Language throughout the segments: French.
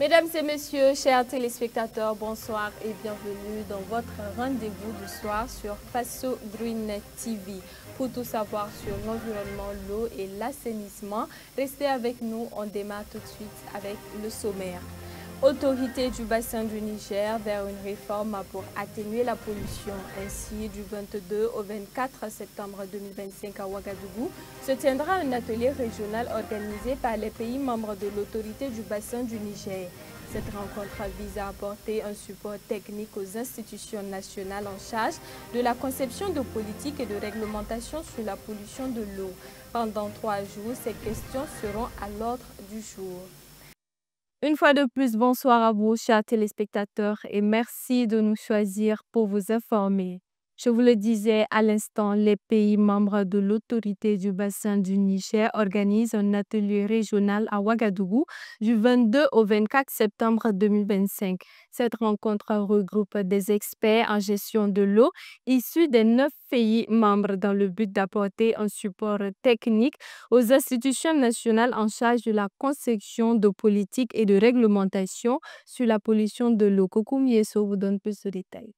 Mesdames et messieurs, chers téléspectateurs, bonsoir et bienvenue dans votre rendez-vous du soir sur Faso Green TV. Pour tout savoir sur l'environnement, l'eau et l'assainissement, restez avec nous, on démarre tout de suite avec le sommaire. Autorité du bassin du Niger vers une réforme pour atténuer la pollution. Ainsi, du 22 au 24 septembre 2025 à Ouagadougou, se tiendra un atelier régional organisé par les pays membres de l'autorité du bassin du Niger. Cette rencontre vise à apporter un support technique aux institutions nationales en charge de la conception de politiques et de réglementation sur la pollution de l'eau. Pendant 3 jours, ces questions seront à l'ordre du jour. Une fois de plus, bonsoir à vous, chers téléspectateurs, et merci de nous choisir pour vous informer. Je vous le disais à l'instant, les pays membres de l'autorité du bassin du Niger organisent un atelier régional à Ouagadougou du 22 au 24 septembre 2025. Cette rencontre regroupe des experts en gestion de l'eau issus des 9 pays membres dans le but d'apporter un support technique aux institutions nationales en charge de la conception de politiques et de réglementation sur la pollution de l'eau. Coucou Mieso vous donne plus de détails.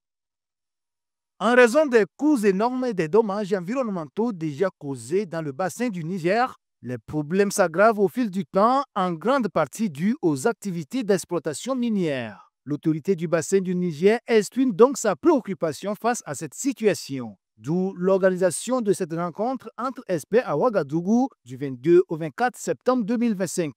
En raison des coûts énormes et des dommages environnementaux déjà causés dans le bassin du Niger, les problèmes s'aggravent au fil du temps, en grande partie dus aux activités d'exploitation minière. L'autorité du bassin du Niger exprime donc sa préoccupation face à cette situation. D'où l'organisation de cette rencontre entre experts à Ouagadougou du 22 au 24 septembre 2025.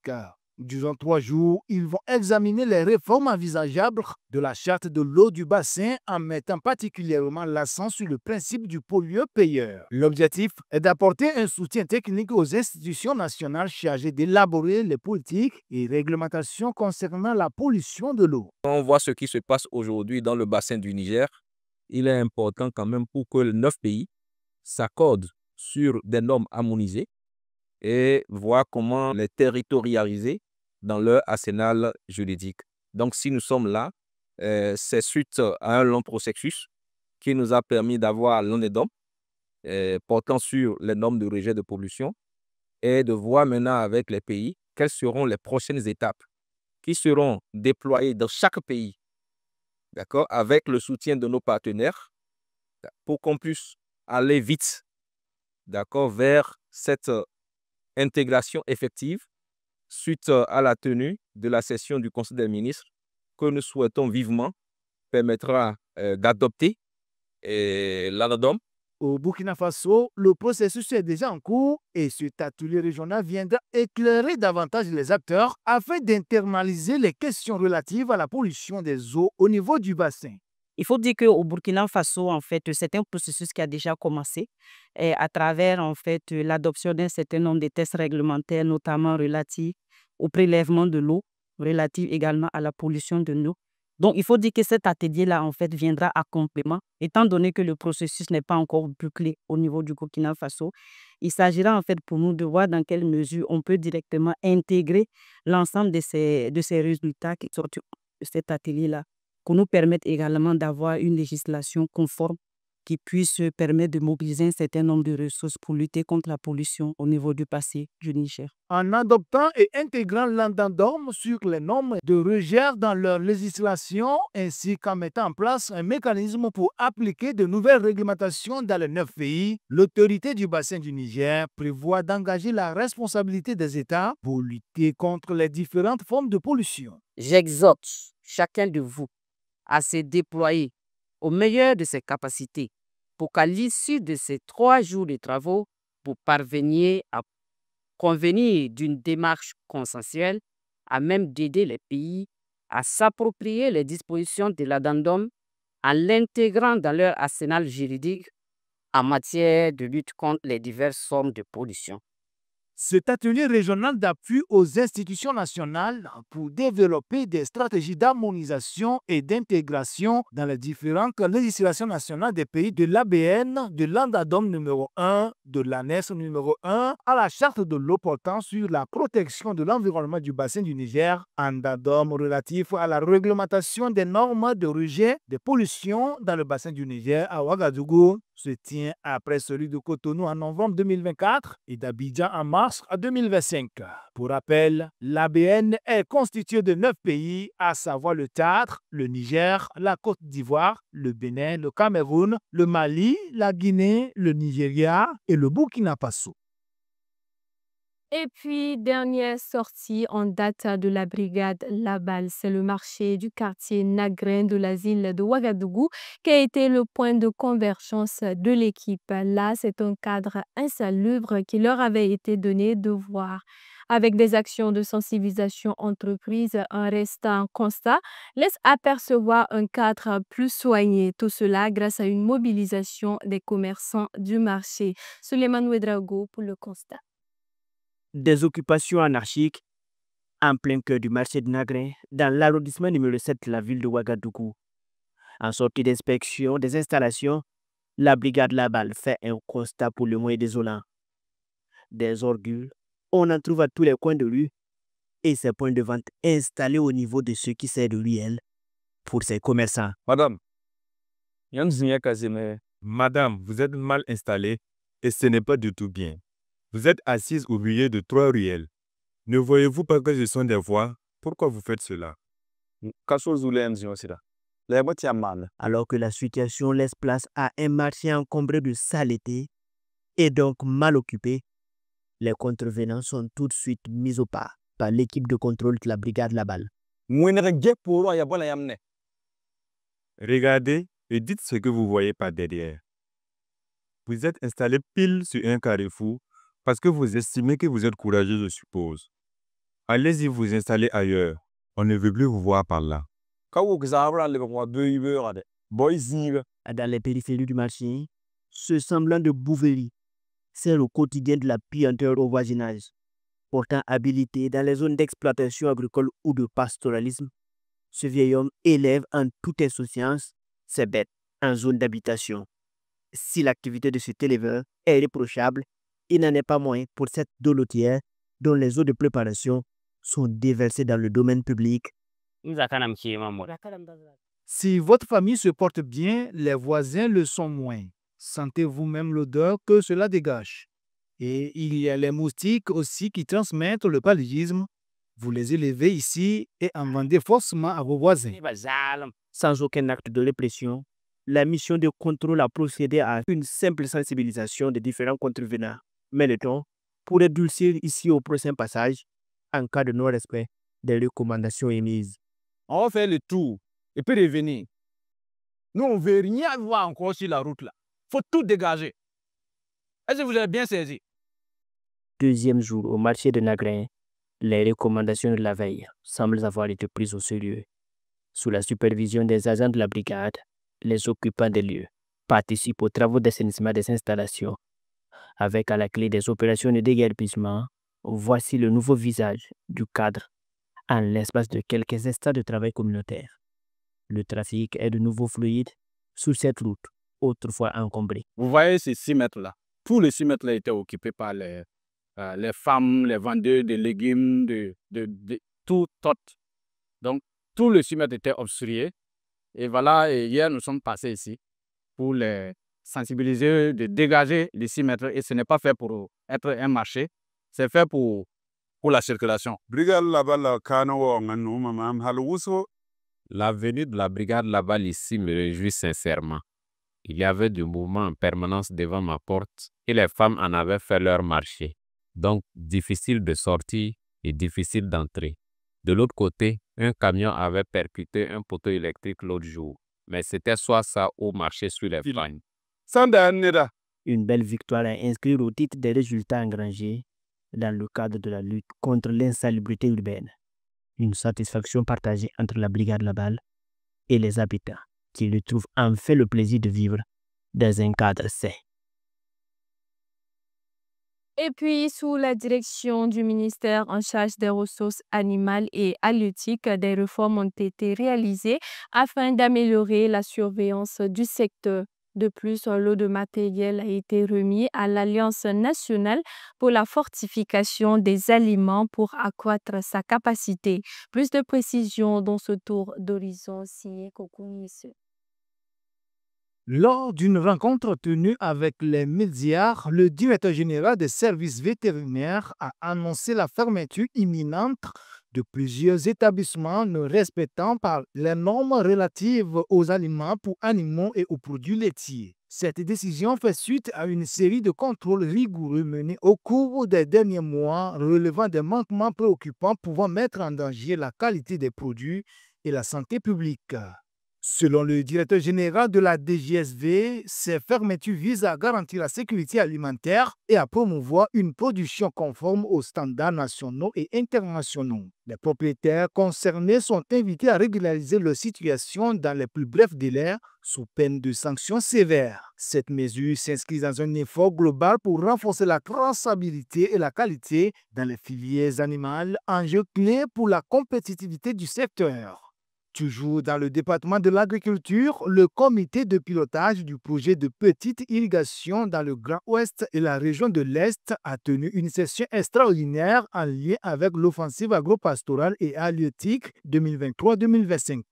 Durant 3 jours, ils vont examiner les réformes envisageables de la charte de l'eau du bassin en mettant particulièrement l'accent sur le principe du pollueur-payeur. L'objectif est d'apporter un soutien technique aux institutions nationales chargées d'élaborer les politiques et réglementations concernant la pollution de l'eau. Quand on voit ce qui se passe aujourd'hui dans le bassin du Niger, il est important quand même pour que les 9 pays s'accordent sur des normes harmonisées et voir comment les territorialiser dans leur arsenal juridique. Donc, si nous sommes là, c'est suite à un long processus qui nous a permis d'avoir l'ONEDOM portant sur les normes de rejet de pollution et de voir maintenant avec les pays quelles seront les prochaines étapes qui seront déployées dans chaque pays, d'accord, avec le soutien de nos partenaires pour qu'on puisse aller vite, d'accord, vers cette intégration effective suite à la tenue de la session du Conseil des ministres que nous souhaitons vivement permettra d'adopter l'ANADOM. Au Burkina Faso, le processus est déjà en cours et cet atelier régional viendra éclairer davantage les acteurs afin d'internaliser les questions relatives à la pollution des eaux au niveau du bassin. Il faut dire qu'au Burkina Faso, en fait, c'est un processus qui a déjà commencé à travers en fait, l'adoption d'un certain nombre de tests réglementaires, notamment relatifs au prélèvement de l'eau, relatifs également à la pollution de l'eau. Donc, il faut dire que cet atelier-là, en fait, viendra à complément, étant donné que le processus n'est pas encore bouclé au niveau du Burkina Faso. Il s'agira, en fait, pour nous de voir dans quelle mesure on peut directement intégrer l'ensemble de ces résultats qui sortent de cet atelier-là, pour nous permettre également d'avoir une législation conforme qui puisse permettre de mobiliser un certain nombre de ressources pour lutter contre la pollution au niveau du bassin du Niger. En adoptant et intégrant l'ANADOM sur les normes de rejet dans leur législation, ainsi qu'en mettant en place un mécanisme pour appliquer de nouvelles réglementations dans les 9 pays, l'autorité du bassin du Niger prévoit d'engager la responsabilité des États pour lutter contre les différentes formes de pollution. J'exhorte chacun de vous à se déployer au meilleur de ses capacités pour qu'à l'issue de ces 3 jours de travaux, vous parveniez à convenir d'une démarche consensuelle à même d'aider les pays à s'approprier les dispositions de l'ANADOM en l'intégrant dans leur arsenal juridique en matière de lutte contre les diverses formes de pollution. Cet atelier régional d'appui aux institutions nationales pour développer des stratégies d'harmonisation et d'intégration dans les différentes législations nationales des pays de l'ABN, de l'ANADOM numéro 1, de l'ANES numéro 1, à la charte de l'eau portant sur la protection de l'environnement du bassin du Niger, ANADOM relatif à la réglementation des normes de rejet des pollutions dans le bassin du Niger à Ouagadougou, se tient après celui de Cotonou en novembre 2024 et d'Abidjan en mars 2025. Pour rappel, l'ABN est constitué de 9 pays, à savoir le Tchad, le Niger, la Côte d'Ivoire, le Bénin, le Cameroun, le Mali, la Guinée, le Nigeria et le Burkina Faso. Et puis, dernière sortie en date de la brigade Labal, c'est le marché du quartier Nagrin de la ville de Ouagadougou qui a été le point de convergence de l'équipe. Là, c'est un cadre insalubre qui leur avait été donné de voir. Avec des actions de sensibilisation entreprises, un restant constat laisse apercevoir un cadre plus soigné. Tout cela grâce à une mobilisation des commerçants du marché. Suleiman Ouedraogo pour le constat. Des occupations anarchiques en plein cœur du marché de Nagrin, dans l'arrondissement numéro 7 de la ville de Ouagadougou. En sortie d'inspection des installations, la brigade Labal fait un constat pour le moins désolant. Des orgues, on en trouve à tous les coins de rue et ces points de vente installés au niveau de ceux qui servent de ruelle pour ces commerçants. Madame, Madame, vous êtes mal installée et ce n'est pas du tout bien. Vous êtes assise au milieu de 3 ruelles. Ne voyez-vous pas que ce sont des voies? Pourquoi vous faites cela? Alors que la situation laisse place à un marché encombré de saleté et donc mal occupé, les contrevenants sont tout de suite mis au pas par l'équipe de contrôle de la brigade Labal. Regardez et dites ce que vous voyez par derrière. Vous êtes installé pile sur un carrefour parce que vous estimez que vous êtes courageux, je suppose. Allez-y vous installer ailleurs. On ne veut plus vous voir par là. Dans les périphéries du marché, ce semblant de bouverie sert au quotidien de la puanteur au voisinage. Pourtant habilité dans les zones d'exploitation agricole ou de pastoralisme, ce vieil homme élève en toute insouciance ses bêtes en zone d'habitation. Si l'activité de cet éleveur est réprochable, il n'en est pas moins pour cette dolotière dont les eaux de préparation sont déversées dans le domaine public. Si votre famille se porte bien, les voisins le sont moins. Sentez vous-même l'odeur que cela dégage. Et il y a les moustiques aussi qui transmettent le paludisme. Vous les élevez ici et en vendez forcément à vos voisins. Sans aucun acte de répression, la mission de contrôle a procédé à une simple sensibilisation des différents contrevenants. Mais le temps pourrait durcir ici au prochain passage en cas de non-respect des recommandations émises. On va faire le tour et puis revenir. Nous, on ne veut rien voir encore sur la route là. Il faut tout dégager. Est-ce que vous avez bien saisi? Deuxième jour au marché de Nagrin, les recommandations de la veille semblent avoir été prises au sérieux. Sous la supervision des agents de la brigade, les occupants des lieux participent aux travaux d'assainissement des installations. Avec à la clé des opérations de déguerpissement, voici le nouveau visage du cadre en l'espace de quelques instants de travail communautaire. Le trafic est de nouveau fluide sur cette route, autrefois encombrée. Vous voyez ces 6 mètres là. Tous les 6 mètres là étaient occupés par les femmes, les vendeurs de légumes, de tout. Donc, tous les 6 mètres étaient obstrués. Et voilà, et hier, nous sommes passés ici pour les sensibiliser, de dégager les 6 mètres. Et ce n'est pas fait pour être un marché, c'est fait pour la circulation. La venue de la brigade Labal ici me réjouit sincèrement. Il y avait du mouvement en permanence devant ma porte et les femmes en avaient fait leur marché. Donc, difficile de sortir et difficile d'entrer. De l'autre côté, un camion avait percuté un poteau électrique l'autre jour. Mais c'était soit ça au marché sur les fagnes. Une belle victoire à inscrire au titre des résultats engrangés dans le cadre de la lutte contre l'insalubrité urbaine. Une satisfaction partagée entre la brigade Labal et les habitants qui retrouvent enfin le plaisir de vivre dans un cadre sain. Et puis, sous la direction du ministère en charge des ressources animales et halieutiques, des réformes ont été réalisées afin d'améliorer la surveillance du secteur. De plus, un lot de matériel a été remis à l'Alliance nationale pour la fortification des aliments pour accroître sa capacité. Plus de précisions dans ce tour d'horizon signé Kokou Nisse. Lors d'une rencontre tenue avec les médias, le directeur général des services vétérinaires a annoncé la fermeture imminente de plusieurs établissements ne respectant pas les normes relatives aux aliments pour animaux et aux produits laitiers. Cette décision fait suite à une série de contrôles rigoureux menés au cours des derniers mois, relevant des manquements préoccupants pouvant mettre en danger la qualité des produits et la santé publique. Selon le directeur général de la DGSV, ces fermetures visent à garantir la sécurité alimentaire et à promouvoir une production conforme aux standards nationaux et internationaux. Les propriétaires concernés sont invités à régulariser leur situation dans les plus brefs délais sous peine de sanctions sévères. Cette mesure s'inscrit dans un effort global pour renforcer la traçabilité et la qualité dans les filières animales, enjeu clé pour la compétitivité du secteur. Toujours dans le département de l'agriculture, le comité de pilotage du projet de petite irrigation dans le Grand Ouest et la région de l'Est a tenu une session extraordinaire en lien avec l'offensive agropastorale et halieutique 2023-2025.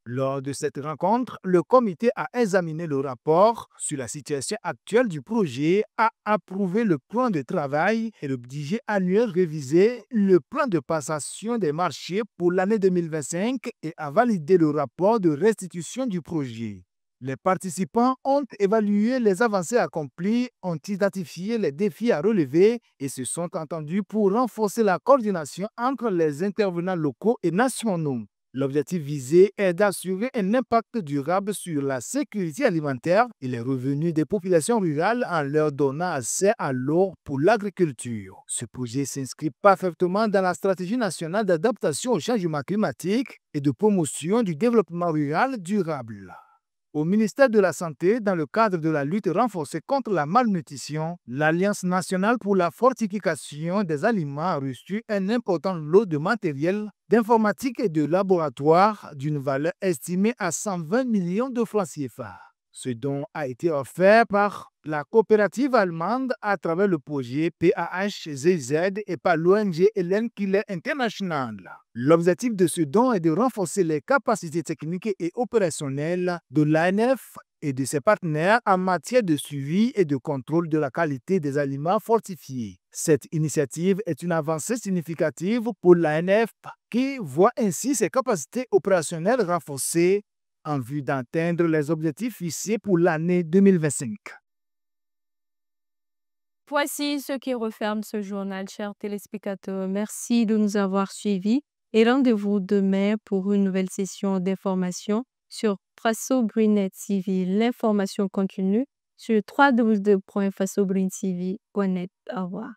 Lors de cette rencontre, le comité a examiné le rapport sur la situation actuelle du projet, a approuvé le plan de travail et le budget annuel révisé, le plan de passation des marchés pour l'année 2025 et a validé le rapport de restitution du projet. Les participants ont évalué les avancées accomplies, ont identifié les défis à relever et se sont entendus pour renforcer la coordination entre les intervenants locaux et nationaux. L'objectif visé est d'assurer un impact durable sur la sécurité alimentaire et les revenus des populations rurales en leur donnant accès à l'eau pour l'agriculture. Ce projet s'inscrit parfaitement dans la stratégie nationale d'adaptation au changement climatique et de promotion du développement rural durable. Au ministère de la Santé, dans le cadre de la lutte renforcée contre la malnutrition, l'Alliance nationale pour la fortification des aliments a reçu un important lot de matériel d'informatique et de laboratoire d'une valeur estimée à 120 millions de francs CFA. Ce don a été offert par la coopérative allemande à travers le projet PAHZZ et par l'ONG Hélène Keller International. L'objectif de ce don est de renforcer les capacités techniques et opérationnelles de l'ANF et de ses partenaires en matière de suivi et de contrôle de la qualité des aliments fortifiés. Cette initiative est une avancée significative pour l'ANF qui voit ainsi ses capacités opérationnelles renforcées en vue d'atteindre les objectifs fixés pour l'année 2025. Voici ce qui referme ce journal, chers téléspectateurs. Merci de nous avoir suivis et rendez-vous demain pour une nouvelle session d'information sur Faso Greennet TV. L'information continue sur www.fasogreen.tv.net. Au revoir.